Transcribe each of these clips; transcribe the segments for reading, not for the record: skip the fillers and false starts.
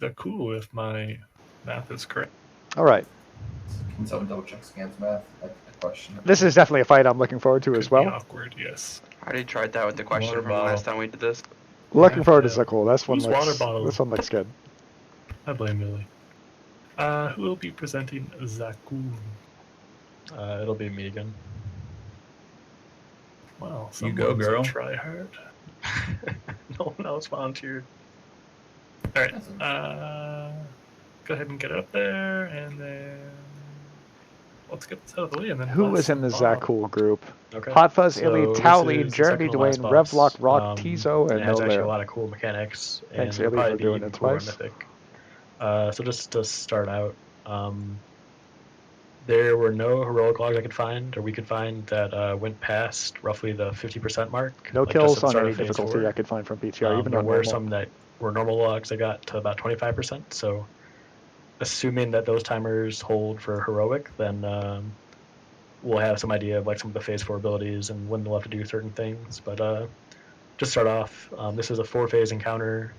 Za'qul if my math is correct. All right. Can someone double check Scan's math? I question it. This is definitely a fight I'm looking forward to Could as well. be awkward, yes. I already tried that with the question Water from the bottle. last time we did this. Looking forward to Yeah. Za'qul. This one Whose water looks. bottle? This one looks good. I blame Billy. Who will be presenting Za'qul? It'll be me again. Wow, You go, someone's a girl. Try hard. No one else volunteered. All right. Go ahead and get up there, and then let's get this out of the way. And then Who blast was in the Bob. Za'qul group? Okay. Hot Fuzz, So Illy, this Towley, is the Jeremy, second to last Dwayne, boss. Revlock, Rock, Tizo, It and has actually a Nolair. lot of cool mechanics. Thanks, and Illy, probably for doing be it more twice. Mythic. So just to start out, there were no heroic logs I could find, or we could find, that went past roughly the 50% mark. No like just kills at the on start any of phase difficulty 4. I could find from BTR, even There on were normal. some that were normal logs that got to about 25%. So assuming that those timers hold for heroic, then we'll have some idea of like some of the phase 4 abilities and when they'll have to do certain things. But just start off, this is a 4-phase encounter.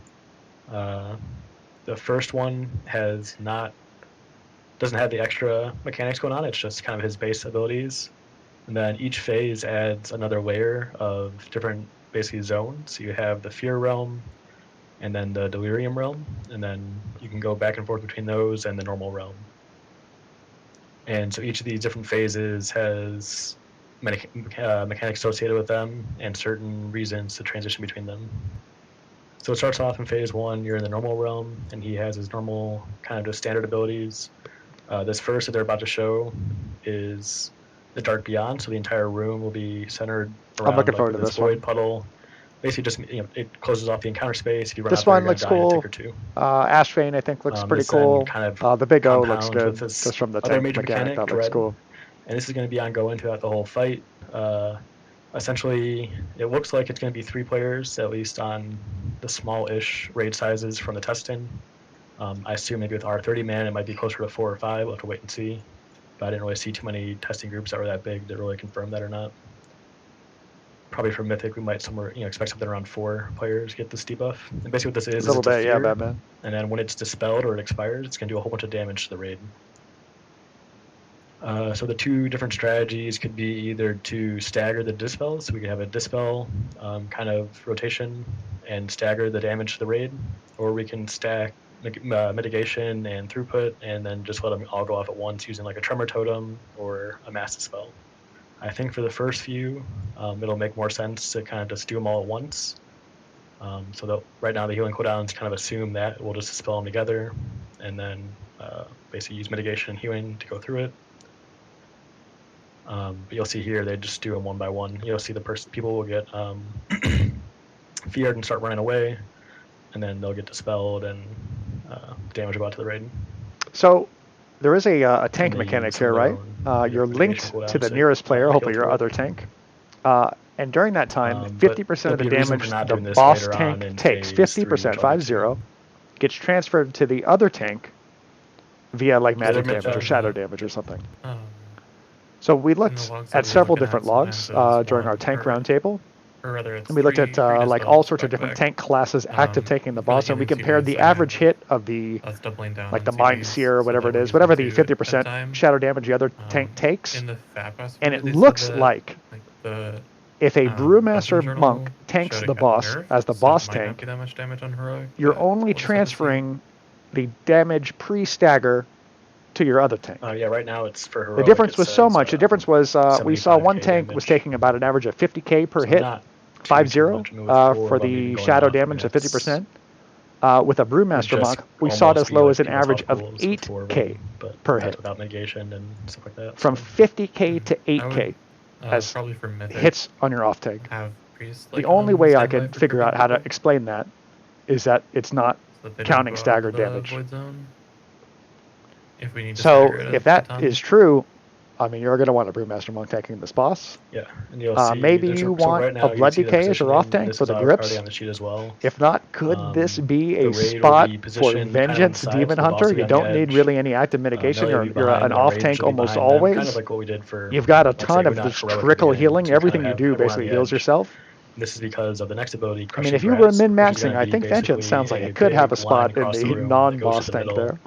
The first one doesn't have the extra mechanics going on. It's just kind of his base abilities. And then each phase adds another layer of different, basically, zones. So you have the Fear Realm, and then the Delirium Realm, and then you can go back and forth between those and the Normal Realm. And so each of these different phases has mechanics associated with them and certain reasons to transition between them. So it starts off in phase 1, you're in the Normal Realm, and he has his normal kind of just standard abilities. This first that they're about to show is the Dark Beyond, so the entire room will be centered around looking forward to this this void one. puddle. Basically, just it closes off the encounter space. If you run This out there, one you're looks gonna die in a cool. tick or two. Ashvane, I think, looks pretty This then cool. kind of The Big O looks compounds good, with this just from the other tank major mechanic. That looks Dread. cool. And this is going to be ongoing throughout the whole fight. Essentially, it looks like it's going to be 3 players, at least on the small-ish raid sizes from the testing. I assume maybe with our 30 man, it might be closer to 4 or 5. We'll have to wait and see. But I didn't really see too many testing groups that were that big to really confirm that or not. Probably for Mythic, we might expect something around 4 players get this debuff. And basically what this is A little it's a bit, yeah, fear, Batman. and then when it's dispelled or it expires, it's going to do a whole bunch of damage to the raid. So the 2 different strategies could be either to stagger the dispels, so we could have a dispel kind of rotation and stagger the damage to the raid, or we can stack mitigation and throughput and then just let them all go off at once using like a tremor totem or a mass dispel. I think for the first few, it'll make more sense to kind of just do them all at once. So that right now the healing cooldowns kind of assume that we'll just dispel them together and then basically use mitigation and healing to go through it. But you'll see here they just do them one by one. You'll see people will get feared and start running away, and then they'll get dispelled and damage will go out to the raid. So there is a tank And they mechanic use here, their right? own You're mitigation linked to cooldown, the so nearest player, heal hopefully your through other it. tank. And during that time, But 50% of the there'll be a reason damage for not the doing this boss later on tank in takes, phase 3, 50%, which I'll get to. 50, gets transferred to the other tank via like The other magic damage or mid- shadow damage or something. Oh, So we in the looked logs I at was several looking at, different logs sometimes during our one tank or- roundtable. or rather it's And we looked at three like all dispels sorts of back different to back. tank classes active taking the for the boss, and we healing compared the sequence, I average had- hit of the I was doubling down like on the Mind CDs, Seer or so whatever it that we're is, whatever the using 2 at a 50% time. shadow damage the other tank takes. In the Fat Boss And video, it they looks said that, like the if a Brewmaster Dungeon Journal monk tanks showed it the got boss nerfed, as the so it boss might not tank, be that much damage on heroic, you're but only we'll just have to see. transferring the damage pre-stagger to your other tank. Yeah, right now it's for heroic. The difference it was so says, much. The difference was we saw one 75K tank was damage. taking about an average of 50k per So hit, not too 5-0 much movement forward, for but maybe the going shadow off, I mean, damage of that's- 50%. With a Brewmaster just monk, we saw it almost as be low like as an people's average of health pools with 4 of 8k them, but per that's hit. without mitigation and stuff like that. From so. 50k to I 8k would, as probably for Mythic, hits on your off tank. have Priest, The like, only on way I standby could for figure out how to people, explain that is that it's not so that they don't counting go out of staggered the damage. Void zone, if we need to So stagger it if a that ton. is true, I mean, you're going to want a Brewmaster monk tanking this boss. Yeah, and you'll see. Maybe there's you so want right now, a you Blood see the Decay as your off positioning. tank This for is the already grips. on the sheet as well. If not, could this be the a raid will spot be for positioned kind of on the Vengeance side, Demon so they'll Hunter? also be You on the don't need edge. really any active mitigation. Melee will be You're behind an the off rage tank will be almost behind them, always. kind of like what we did for. You've got a let's say, ton of not this heroic at the trickle beginning, healing. so we Everything kinda you have do everyone on basically the heals edge. yourself. This is because of the next ability. I mean, Crushing if you were Grasp, which is min-maxing, gonna I be think Vengeance basically sounds like a it could have a big line spot in across the room that goes to non-boss the tank middle, there.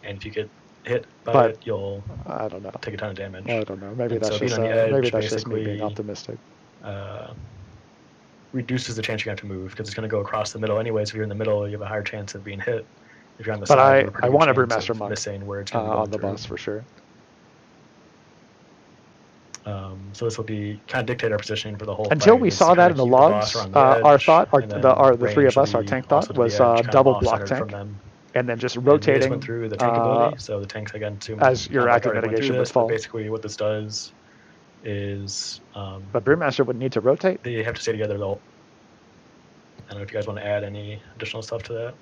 and if you get hit by But it, you'll I don't know. take a ton of damage. I don't know. Maybe And that's so being just on the edge maybe that's just me being basically optimistic. Reduces the chance you're going to move because it's going to go across the middle anyways. If you're in the middle, you have a higher chance of being hit. If you're on the But side, you have a I pretty want a good chance Brewmaster of monk missing where it's going to be on the going boss for sure. through. So this will be kind of dictate our positioning for the whole Until fight, we is saw kinda that in the keep boss logs, around the our edge, thought, and then the three range of us, will our be tank also thought to was the edge, kind of double block off-centered from tank, them. and then just And we just rotating went through the tank ability, so the tanks again assume as your like active already went through mitigation would this, but fall. basically what this does is But Brewmaster would need to rotate. they have to stay together the whole. I don't know if you guys want to add any additional stuff to that.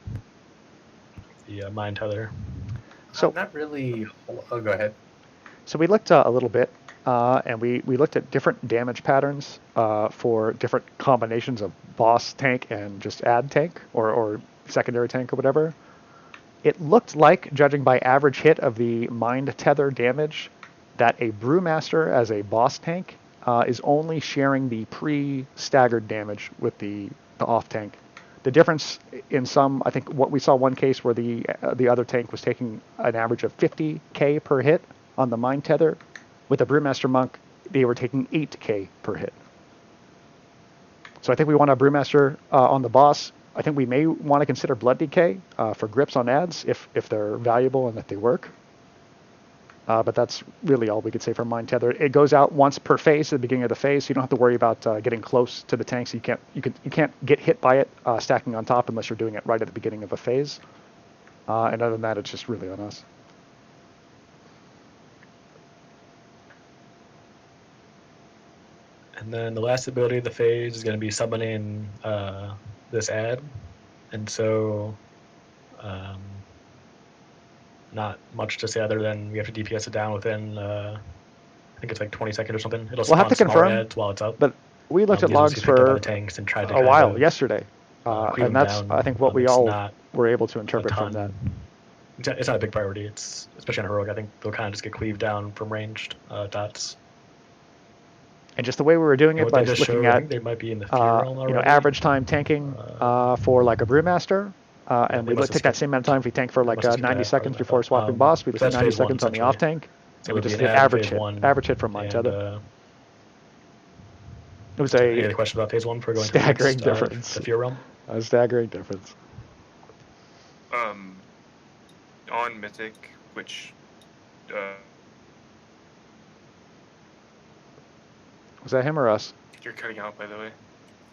The mind tether. So not really. Oh, go ahead. So we looked a little bit, and we looked at different damage patterns for different combinations of boss tank and just add tank or secondary tank or whatever. It looked like, judging by average hit of the mind tether damage, that a Brewmaster as a boss tank is only sharing the pre-staggered damage with the off tank. The difference in some, I think what we saw one case where the other tank was taking an average of 50k per hit on the mind tether. With the Brewmaster monk, they were taking 8k per hit. So I think we want a Brewmaster on the boss. I think we may want to consider Blood Decay for grips on ads if they're valuable and if they work. But that's really all we could say for Mind Tether. It goes out once per phase at the beginning of the phase, so you don't have to worry about getting close to the tank. So you can't get hit by it stacking on top unless you're doing it right at the beginning of a phase. And other than that, it's just really on us. And then the last ability of the phase is going to be summoning this ad. And so not much to say other than we have to DPS it down within, I think it's like 20 seconds or something. It'll We'll have spawn to smaller confirm, ads while it's up. but we looked at These ones logs you picked up on for the tanks and tried to a kind while of, yesterday. cleave And them that's, down. I think, what we It's all not were able to a interpret from that. ton. It's not a big priority. It's especially on heroic. I think they'll kind of just get cleaved down from ranged dots. And just the way we were doing And it what by they just looking showed, I at think they might be in the fear realm already. average time tanking for like a Brewmaster, and they we must have take that skipped- same amount of time if we tank for like must have skipped 90 that seconds part of before that. swapping boss. We So just did that's 90 phase one, seconds on the off essentially. tank, So and we it'd be just an did ad in average phase hit, one, average hit from Mind and, Tether. It was any a other questions about phase one before going to the staggering next, difference. the fear realm? A staggering difference. On Mythic, which Was that him or us? you're cutting out, by the way.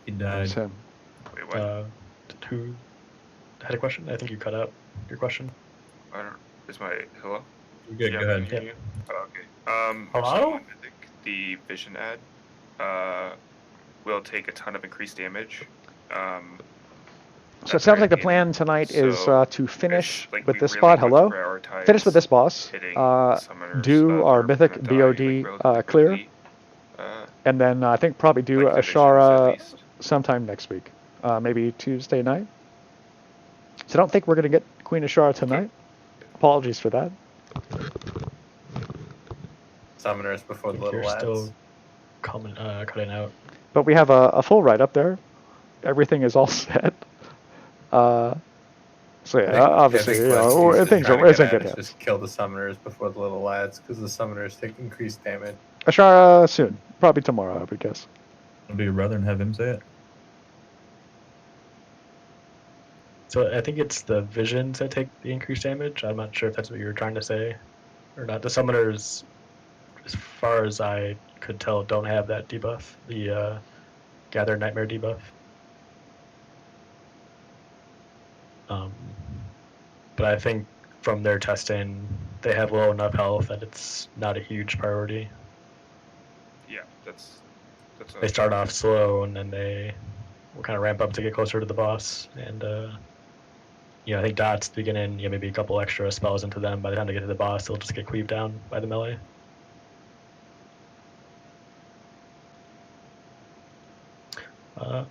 He It died. was him. Wait, what? Who had a question? I think you cut out your question. I don't. Is my hello? You're good. Yeah, Go I'm ahead. hearing you. Oh, okay. Hello? So on Mythic, the vision ad will take a ton of increased damage. So it sounds like the plan tonight is to finish with this spot. Hello? Finish with this boss. Do our Mythic VOD clear. And then I think probably do like divisions, Ashara at least. sometime next week. Maybe Tuesday night. So I don't think we're going to get Queen Ashara tonight. Apologies for that. Summoners before the If little you're lads. still cutting out. But we have a full write-up there. Everything is all set. So yeah, obviously, I think you know, what he's things trying are to it's get in good at is hands. just kill the summoners before the little lads, because the summoners take increased damage. Ashara soon. Probably tomorrow, I would guess. Do you rather than have him say it? So I think it's the visions that take the increased damage. I'm not sure if that's what you were trying to say or not. The summoners, as far as I could tell, don't have that debuff, the Gather Nightmare debuff. But I think from their testing, they have low enough health that it's not a huge priority. Yeah, that's. They start off slow and then they will kind of ramp up to get closer to the boss. And I think dots beginning, maybe a couple extra spells into them. By the time they get to the boss, they'll just get cleaved down by the melee.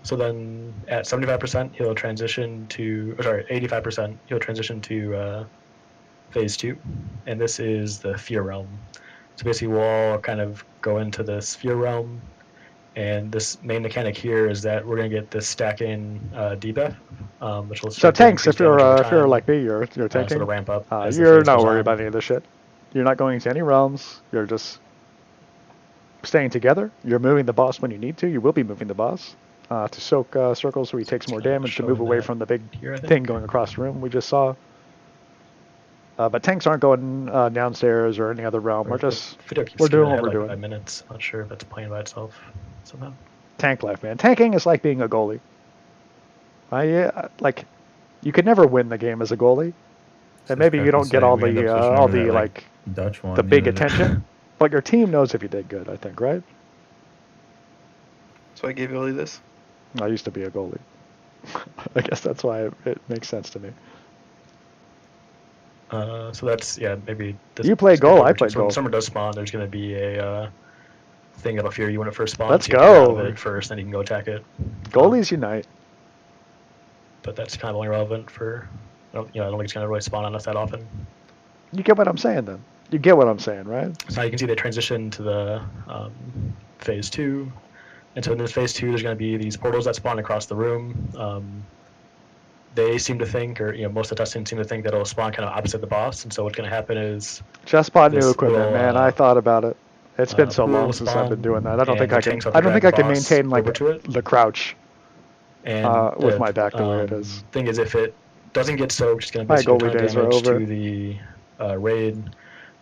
So then at 75%, he'll transition to, 85%, he'll transition to phase 2. And this is the Fear Realm. So basically we'll all kind of go into this Fear Realm, And this main mechanic here is that we're going to get this stacking debuff, which will So start doing tanks, if increased damage over you're time, like me, you're sort tanking. of ramp up as the You're phase not goes worried on. about any of this shit. You're not going to any realms. You're just staying together. You're moving the boss when you need to. You will be moving the boss to soak circles where he takes more kind of damage to move showing away that from the big here, I thing think. going across the room we just saw. But tanks aren't going downstairs or any other realm. We're just Video keeps we're skipping doing what ahead we're like doing. 5 minutes. Not sure if that's playing by itself somehow. Tank life, man. Tanking is like being a goalie. Like you could never win the game as a goalie, and maybe you don't get all we end up the switching over to that, like Dutch one. the big you know, attention. But your team knows if you did good, I think, right? So I gave Billy this. I used to be a goalie. I guess that's why it makes sense to me. So that's, yeah, maybe... This, You played skip goal, over I to- played so when goal. summer does spawn, there's going to be a thing that'll fear you when it first spawns. Let's so you have to get out go. of it first, then you can go attack it. Goalies unite. But that's kind of only relevant for... I don't think it's going to really spawn on us that often. You get what I'm saying, then. You get what I'm saying, right? So now you can see they transition to the phase 2. And so in this phase 2, there's going to be these portals that spawn across the room. They seem to think, or most of the testing seem to think that it'll spawn kind of opposite the boss. And so what's going to happen is Just bought new This equipment, will, man. I thought about it. It's been so pool long will since I've been spawn, doing that. I don't and think the I can. tanks have I to don't think drag I can the boss maintain like over to it. the crouch and with my back the way it is. Thing is, if it doesn't get soaked, it's going to My basically goalie ton days are damage over. to the raid.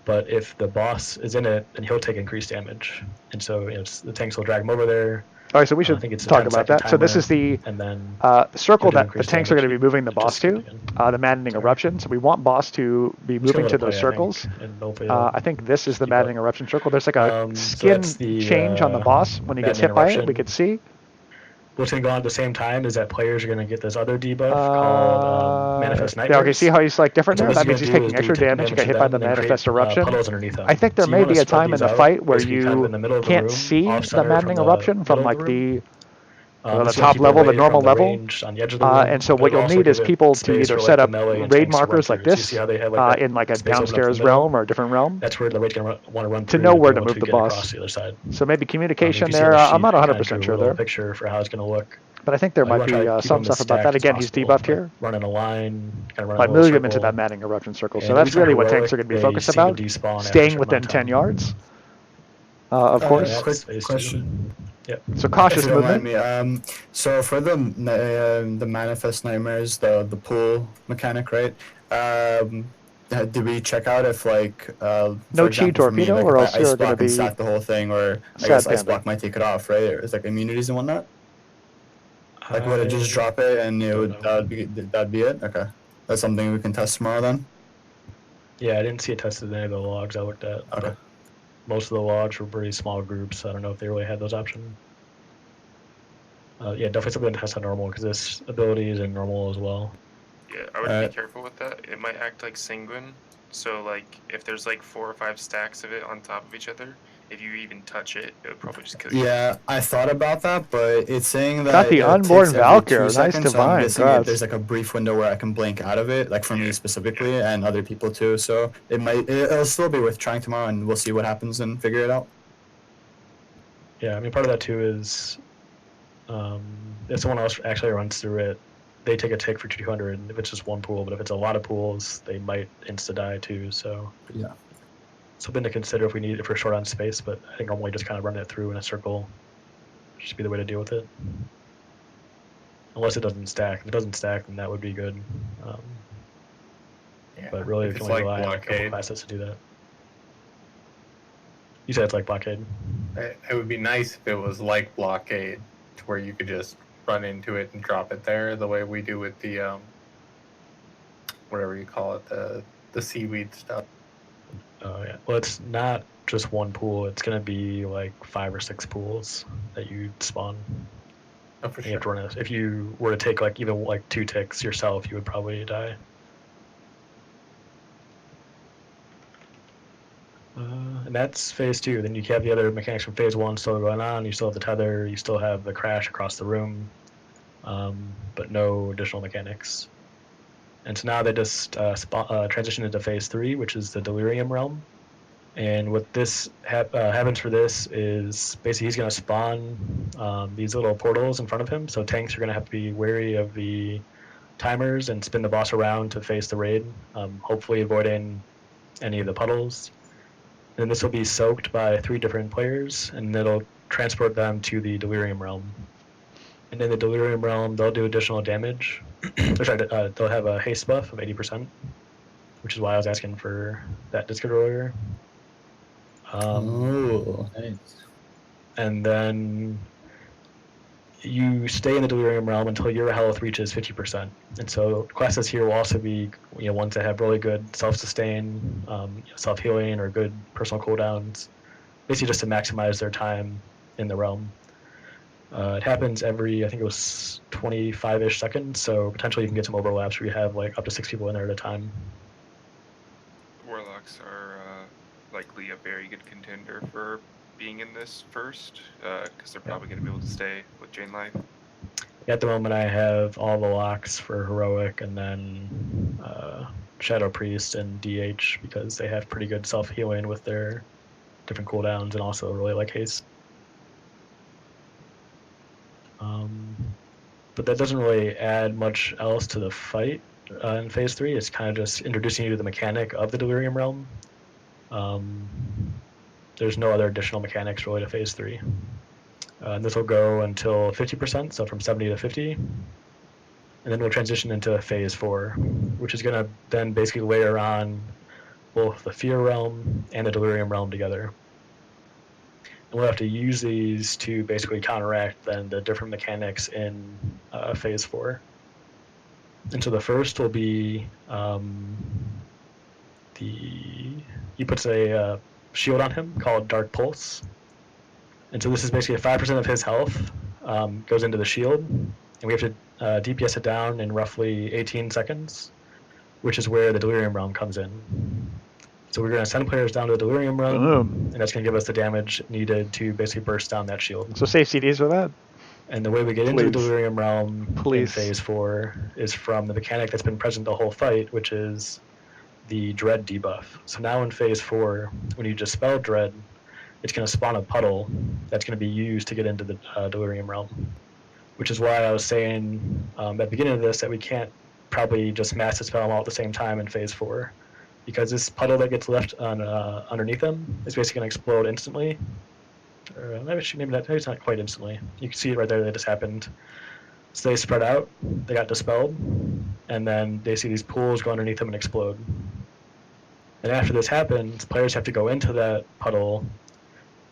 But if the boss is in it, then he'll take increased damage. And so the tanks will drag him over there. All right, so we I should think it's a talk 10 about second that. So this timer, is the and then circle he'll do that the increased tanks are going to be damage. moving the Just boss skip to, again. the maddening Sorry. eruption. So we want boss to be Just gonna moving let to it play, those I circles. think, and hopefully I think this is the keep up. maddening eruption circle. There's like a So skin that's the change on the boss when he gets maddening hit by it. eruption. We could see. What's going to go on at the same time is that players are going to get this other debuff called Manifest Yeah, Nightmares. okay, see how he's like different So there? what That this means is he's gonna do taking is extra taking damage. He got damage hit to by them the and then manifest create, eruption. puddles underneath them. I think there So you may wanna be a spread time in these the out, fight where basically kind of you in the middle of the can't room, see off the center maddening from eruption from middle of like the room. the This is gonna top keep it level, the away normal from the level. range on the edge of the room, And so but what it'll you'll also need is give it people to space either for, set like, up the melee and raid tanks to run markers like through. So you this see how they have like that in like a space open up in the downstairs middle? realm or a different realm That's where the raid's gonna want to run to through know to be where to able move to the get boss. across the other side. So maybe If communication you see on there. the I'm sheet, not it 100% kinda drew sure a little there, picture for how it's going to look. but I think there You might want to be try to keep some them as stuff about that. stacked as Again, he's possible, debuffed like here. running a line, kind of running By a little moving him into circle. that maddening eruption circle. So And that's each time really what heroic, tanks are going to be they focused seem to about. despawn after a Staying certain within amount of 10 time. yards, of course. That's Quick phase 2. question, Yep. So if cautious you don't mind movement. me. So for the manifest nightmares, the pool mechanic, right? Did we check out if No for chi example, for me, torpedo, like or if I else ice you're going to block and be stack the whole thing, or I sad guess ice panda. block might take it off, right? There's like immunities and whatnot. Like would it just I drop it and it don't would know. that'd be it? Okay, that's something we can test tomorrow then. Yeah, I didn't see it tested in any of the logs I looked at, Okay. but most of the logs were pretty small groups, so I don't know if they really had those options. Yeah, definitely something to test on normal, because this ability is in normal as well. Yeah, I would be careful with that. It might act like sanguine. So like if there's like 4 or 5 stacks of it on top of each other, if you even touch it, it would probably just kill you. Yeah, I thought about that, but it's saying that Got the it unborn takes every Valkyr. 2 Nice seconds, so I'm divine. guessing Congrats. there's like a brief window where I can blink out of it, like for me Yeah. specifically, and other people too. So it'll still be worth trying tomorrow, and we'll see what happens and figure it out. Yeah, I mean, part of that too is if someone else actually runs through it, they take a tick for 200 if it's just one pool, but if it's a lot of pools, they might insta-die too, so... Yeah. Something to consider if we're short on space, but I think normally just kind of run it through in a circle should just be the way to deal with it. Unless it doesn't stack. If it doesn't stack, then that would be good. Yeah, But really, if we it's can only like rely on a couple blockade, classes to do that. You said it's like blockade. it would be nice if it was like blockade, to where you could just run into it and drop it there, the way we do with the whatever you call it, the seaweed stuff. Oh yeah. Well, it's not just one pool. It's gonna be like 5 or 6 pools that you spawn. Oh, for And you have to sure. run it. If you were to take like even like 2 ticks yourself, you would probably die. And that's phase 2. Then you have the other mechanics from phase 1 still going on. You still have the tether. You still have the crash across the room, but no additional mechanics. And so now they just transition into phase 3, which is the delirium realm. And what this happens for this is basically he's going to spawn these little portals in front of him. So tanks are going to have to be wary of the timers and spin the boss around to face the raid, hopefully avoiding any of the puddles. And this will be soaked by 3 different players, and it'll transport them to the Delirium Realm. And in the Delirium Realm, they'll do additional damage. They'll have a haste buff of 80%, which is why I was asking for that Discord earlier. Oh, nice. And then you stay in the Delirium Realm until your health reaches 50%. And so classes here will also be ones that have really good self-sustain, self-healing, or good personal cooldowns, basically just to maximize their time in the realm. It happens every, I think it was 25-ish seconds, so potentially you can get some overlaps where you have like up to 6 people in there at a time. Warlocks are likely a very good contender for being in this first, because they're probably going to be able to stay with Chain Life. At the moment, I have all the locks for Heroic, and then Shadow Priest and DH, because they have pretty good self-healing with their different cooldowns and also really like haste. But that doesn't really add much else to the fight in Phase 3. It's kind of just introducing you to the mechanic of the Delirium Realm. There's no other additional mechanics really to Phase 3. And this will go until 50%, so from 70 to 50. And then we'll transition into Phase 4, which is going to then basically layer on both the Fear Realm and the Delirium Realm together. And we'll have to use these to basically counteract then the different mechanics in Phase 4. And so the first will be he puts a shield on him called Dark Pulse. And so this is basically 5% of his health goes into the shield, and we have to DPS it down in roughly 18 seconds, which is where the Delirium Realm comes in. So we're going to send players down to the Delirium Realm, and that's going to give us the damage needed to basically burst down that shield. So save CDs for that. And the way we get into the Delirium Realm in Phase 4 is from the mechanic that's been present the whole fight, which is the Dread debuff. So now in Phase 4, when you just spell Dread, it's going to spawn a puddle that's going to be used to get into the Delirium Realm. Which is why I was saying at the beginning of this that we can't probably just mass dispel them all at the same time in Phase 4. Because this puddle that gets left on underneath them is basically going to explode instantly. Or maybe it's not quite instantly. You can see it right there that it just happened. So they spread out, they got dispelled, and then they see these pools go underneath them and explode. And after this happens, players have to go into that puddle.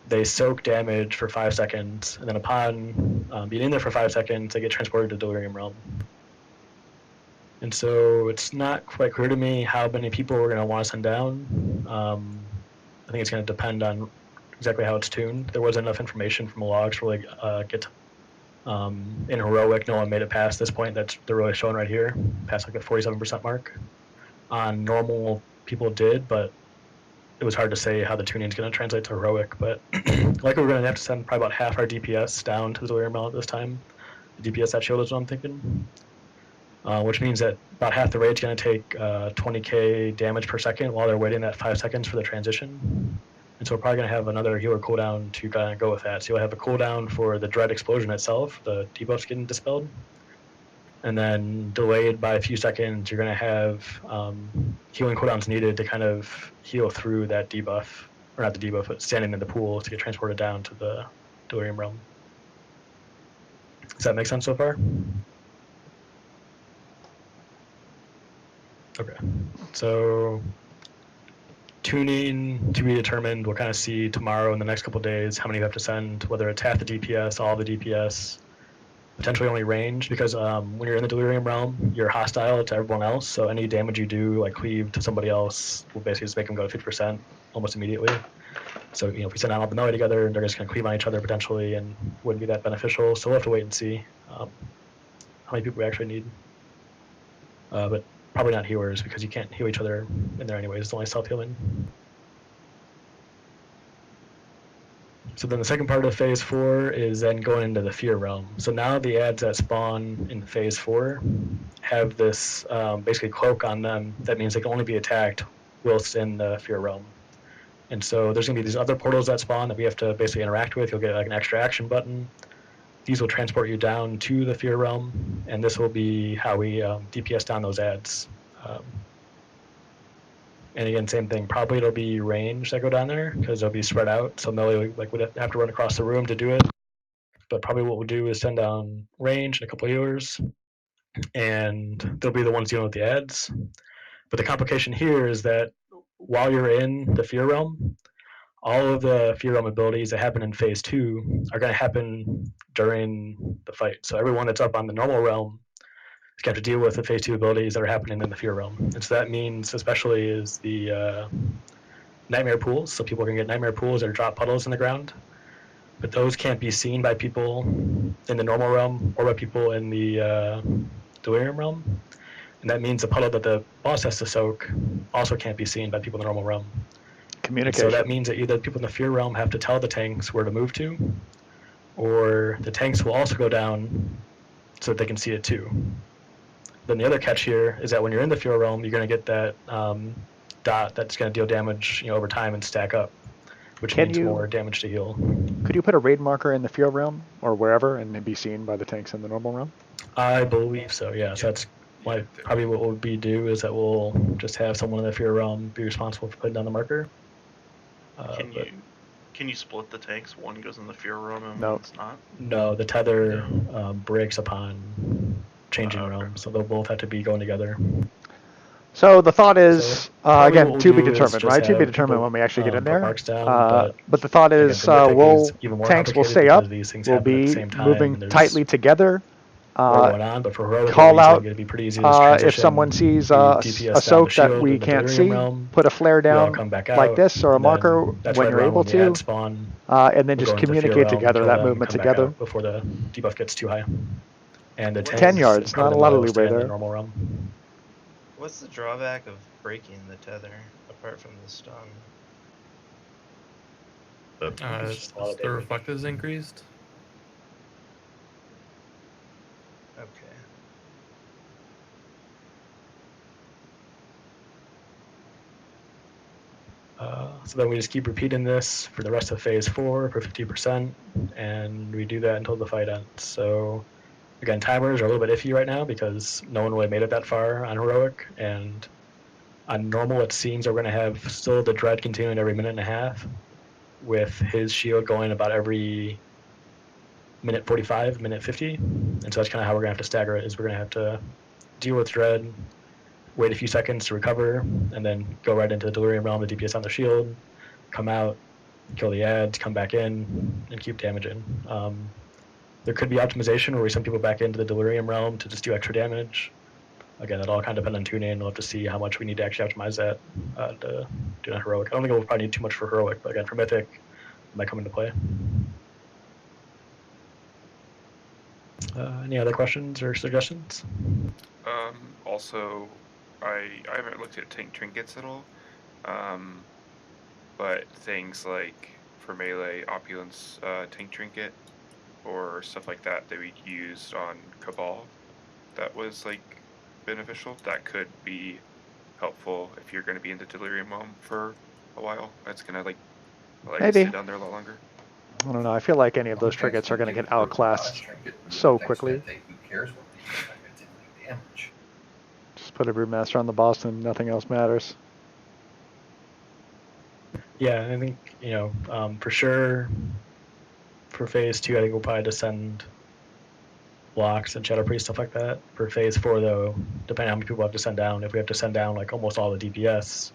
They soak damage for 5 seconds, and then upon being in there for 5 seconds, they get transported to the Delirium Realm. And so it's not quite clear to me how many people we're going to want to send down. I think it's going to depend on exactly how it's tuned. There wasn't enough information from the logs to really get in Heroic. No one made it past this point. They're really showing right here, past like the 47% mark. On normal, people did, but it was hard to say how the tuning is going to translate to Heroic. But like we're going to have to send probably about half our DPS down to the Delirium Realm at this time. The DPS that shield is what I'm thinking. Which means that about half the raid's going to take 20k damage per second while they're waiting that 5 seconds for the transition. And so we're probably going to have another healer cooldown to kind of go with that. So you'll have a cooldown for the Dread explosion itself, the debuffs getting dispelled. And then delayed by a few seconds, you're going to have healing cooldowns needed to kind of heal through that debuff. Or not the debuff, but standing in the pool to get transported down to the Delirium Realm. Does that make sense so far? Okay, so tuning to be determined. We'll kind of see tomorrow in the next couple of days how many you have to send, whether it's half the DPS, all the DPS, potentially only range, because when you're in the Delirium Realm, you're hostile to everyone else, so any damage you do, like cleave to somebody else, will basically just make them go to 50% almost immediately. So, if we send out all the melee together, they're just going to cleave on each other potentially, and wouldn't be that beneficial, so we'll have to wait and see how many people we actually need. But probably not healers, because you can't heal each other in there anyways. It's only self-healing. So then the second part of Phase 4 is then going into the Fear Realm. So now the ads that spawn in Phase 4 have this basically cloak on them. That means they can only be attacked whilst in the Fear Realm. And so there's going to be these other portals that spawn that we have to basically interact with. You'll get like an extra action button. These will transport you down to the Fear Realm, and this will be how we DPS down those ads. And again, same thing. Probably it'll be range that go down there because they'll be spread out. So melee, like, would have to run across the room to do it. But probably what we'll do is send down range and a couple of healers, and they'll be the ones dealing with the ads. But the complication here is that while you're in the Fear Realm, all of the Fear Realm abilities that happen in Phase 2 are going to happen during the fight. So everyone that's up on the normal realm is going to have to deal with the Phase 2 abilities that are happening in the Fear Realm. And so that means, especially, is the Nightmare Pools. So people are going to get Nightmare Pools or drop puddles in the ground. But those can't be seen by people in the normal realm or by people in the Delirium realm. And that means the puddle that the boss has to soak also can't be seen by people in the normal realm. Communication. So that means that either people in the Fear Realm have to tell the tanks where to move to, or the tanks will also go down so that they can see it too. Then the other catch here is that when you're in the Fear Realm, you're going to get that dot that's going to deal damage, over time and stack up, which means more damage to heal. Could you put a raid marker in the Fear Realm or wherever and be seen by the tanks in the normal realm? I believe so. Yeah. So that's probably what we'll do is that we'll just have someone in the Fear Realm be responsible for putting down the marker. Can you split the tanks? One goes in the Fear Realm and No. one's not? No, the tether breaks upon changing realms, so they'll both have to be going together. So the thought is, probably again, what to we'll be do is determined, just right? To be have determined people, when we actually get in put there. marks down, But the thought again, is, the mythic we'll is even more tanks will complicated stay up. because these things We'll happen at the be same time, moving and there's tightly together. more going on, but for heroic Call abilities, out it'll be pretty easy to transition. if someone sees do a DPS down soak the that shield we in the can't Delirium see, realm. put a flare We all down come back like out, this or a and then marker that's when right you're around able when the to, ads spawn. and then We'll just go into the Fear communicate Realm, together kill that them, movement come back together. out before the debuff gets too high. And the 10 tanks yards, cover not a them lot of well, stay leeway in the there. normal realm. What's the drawback of breaking the tether apart from the stun? Just the reflect is increased. Okay. So then we just keep repeating this for the rest of Phase 4 for 50%, and we do that until the fight ends. So again, timers are a little bit iffy right now because no one really made it that far on Heroic, and on Normal it seems that we're going to have still the Dread continuing every minute and a half, with his shield going about every minute 45, minute 50, and so that's kind of how we're going to have to stagger it, is we're going to have to deal with Dread, wait a few seconds to recover, and then go right into the Delirium Realm to DPS on the shield, come out, kill the ads, come back in, and keep damaging. There could be optimization where we send people back into the Delirium Realm to just do extra damage. Again, it all kind of depends on tuning. We'll have to see how much we need to actually optimize that to do that Heroic. I don't think we'll probably need too much for Heroic, but again, for Mythic, it might come into play. Any other questions or suggestions? Also, I haven't looked at tank trinkets at all. But things like for melee, opulence tank trinket or stuff like that we used on Cabal, that was like beneficial. That could be helpful if you're going to be in the Delirium Realm for a while. That's going to like Maybe. sit down there a lot longer. I don't know. I feel like any of those trinkets are going to get outclassed so quickly. Just put a Brewmaster on the boss and nothing else matters. Yeah, I think, for sure, for Phase 2, I think we'll probably just send blocks and Shadow Priest, stuff like that. For Phase 4, though, depending on how many people we have to send down, if we have to send down like almost all the DPS,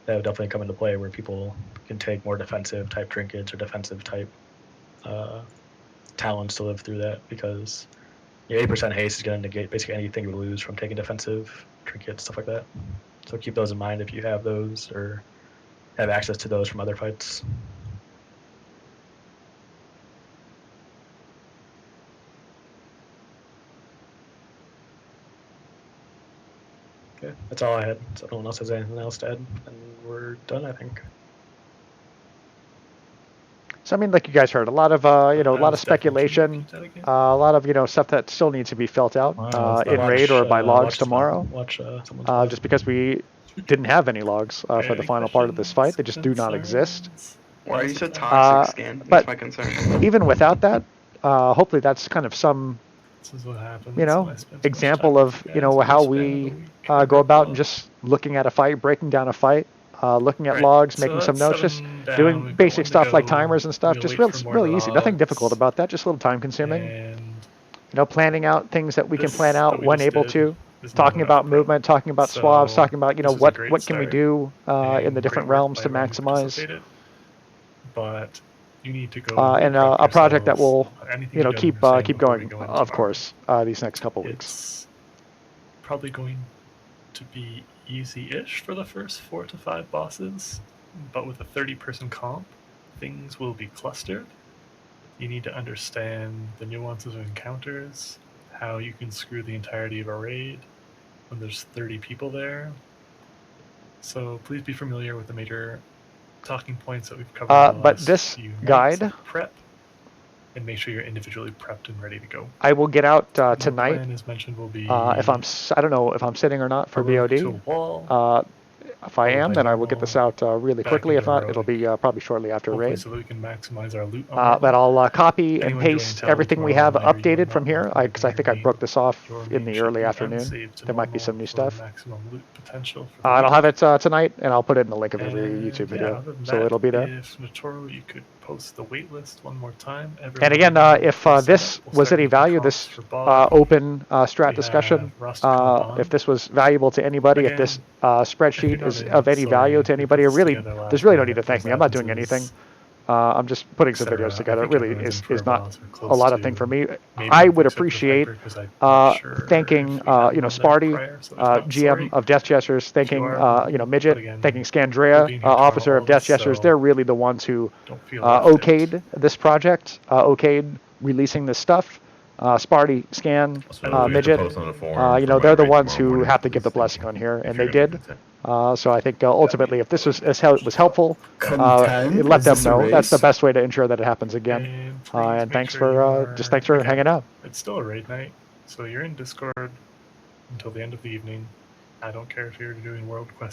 that would definitely come into play where people can take more defensive type trinkets or defensive type talents to live through that, because 8% haste is going to negate basically anything you lose from taking defensive trinkets, stuff like that. So keep those in mind if you have those or have access to those from other fights. Okay, that's all I had. So if no one else has anything else to add, then we're done, I think. So I mean, like you guys heard, a lot of a lot of speculation, a lot of stuff that still needs to be felt out in raid or by logs tomorrow. Watch just because we didn't have any logs for the Any final part of this fight. They just do not exist. concerns? Why are you so Uh, toxic, Scan? That's but my concern. Even without that, hopefully that's kind of some, This is what happens. you know, when I spend so much example time of, with you know, guys how in the span of a we week. go about and Well, just looking at a fight, breaking down a fight, looking at right, logs, so making some that's notes, just 7 down, doing we've got basic 1 to stuff like go. timers and stuff. We'll Just wait for more really easy. Nothing logs, difficult about that. Just a little time consuming. And You know, planning out things that we can plan this that out we when just able did to. is not Talking enough about prep. movement, talking about swabs, So talking about, you know, this was a great what can we start, do in and the great different work realms by to everyone who maximize. participated. But you need to go And prep a project that yourselves will, on anything you know, don't understand keep before we going, go in of tomorrow. course, these next couple weeks. It's probably going to be easy-ish for the first 4 to 5 bosses, but with a 30-person comp, things will be clustered. You need to understand the nuances of encounters, how you can screw the entirety of a raid when there's 30 people there. So please be familiar with the major talking points that we've covered in the But last this few nights, guide, like prep, and make sure you're individually prepped and ready to go. I will get out My tonight. plan, as mentioned, will be If I don't know if I'm sitting or not for a road to a BOD. wall, If I followed am, by then I will get this normal, out really back quickly. If into not, it'll heroic. be probably shortly after Hopefully raid. so that we can maximize our loot on But normal. I'll copy and Anyone doing paste tele everything we tomorrow have night, or you are updated not from here, working because I within think your I broke this off your in the should early be afternoon. unsaved to There might be normal some new for stuff. maximum loot potential for the And I'll week. have it tonight, and I'll put it in the link of every And YouTube yeah, video, other than so that, it'll be there. if Natoro, you could post the waitlist one more time. And Everyone again, if is set this up. We'll was start any making value, comps this for Bob. open strat We discussion, have Rust comp on. if this was valuable to anybody, if this Again, if spreadsheet you're is not of in, any value sorry, to we anybody, put this really, together there's last really no need minute. to thank There's me. I'm not doing anything. absences, I'm just putting some etc. videos I together. It think really everyone's in for is a not boss or a close lot of to. thing for me. Maybe I with would the exception of appreciate Hyper, 'cause I'm not sure thanking if we had you know, one there Sparty, prior, so there's not GM sorry. of Death Jesters, If you thanking are, you know, but Midget, again, thanking we'll Scandrea, be in here tomorrow, officer all of of Death us, Jesters. so They're really the ones who don't feel left out. okayed this project, okayed releasing this stuff. Sparty, Scan, I will be Midget, post on the you know, they're the ones who have to give the blessing on here, and they did. So I think ultimately, if this was was helpful, Content? let Is them this a know. That's the race? best way to ensure that it happens again. And please And make thanks sure you for just thanks for again, hanging out. It's still a raid night, so you're in Discord until the end of the evening. I don't care if you're doing world quests